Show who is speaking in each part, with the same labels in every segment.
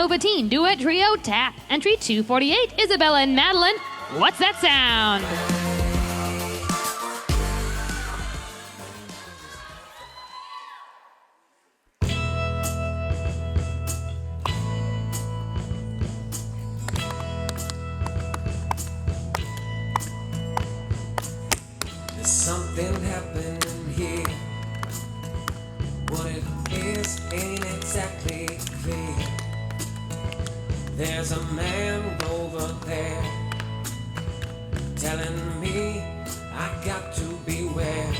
Speaker 1: Nova Teen Duet Trio Tap. Entry 248, Isabella and Madeline. What's that sound?
Speaker 2: There's something happening here. What it is ain't exactly clear. There's a man over there telling me I got to beware.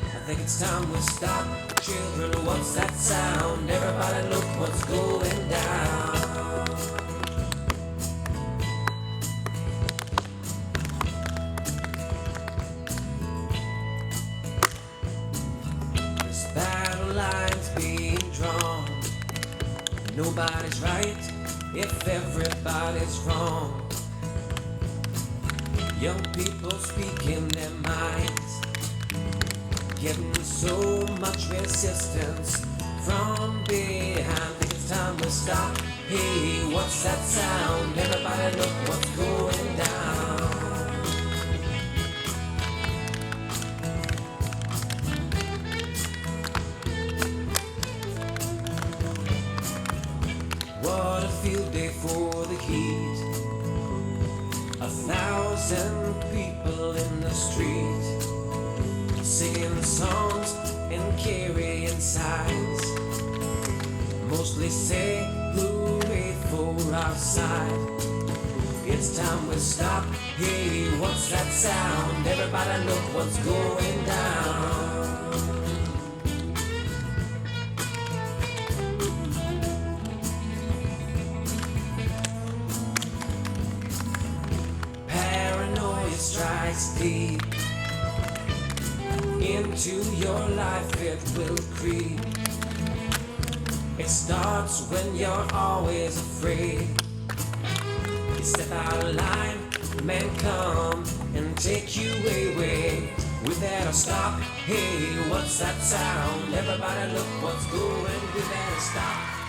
Speaker 2: I think it's time we stop. Children, what's that sound? Everybody look what's going down. This battle line's being drawn. Nobody's right if everybody's wrong. Young people speaking their minds, getting so much resistance from behind. Think it's time to stop. Hey, what's that sound? Everybody look what's going down. What a field day for the heat. 1,000 people in the street, singing songs and carrying signs. Mostly say hooray for our side. It's time we stop. Hey, what's that sound? Everybody look what's going down. Strikes deep into your life, it will creep. It starts when you're always afraid. You step out of line, men come and take you away. We better stop. Hey, what's that sound? Everybody look what's going. We better stop.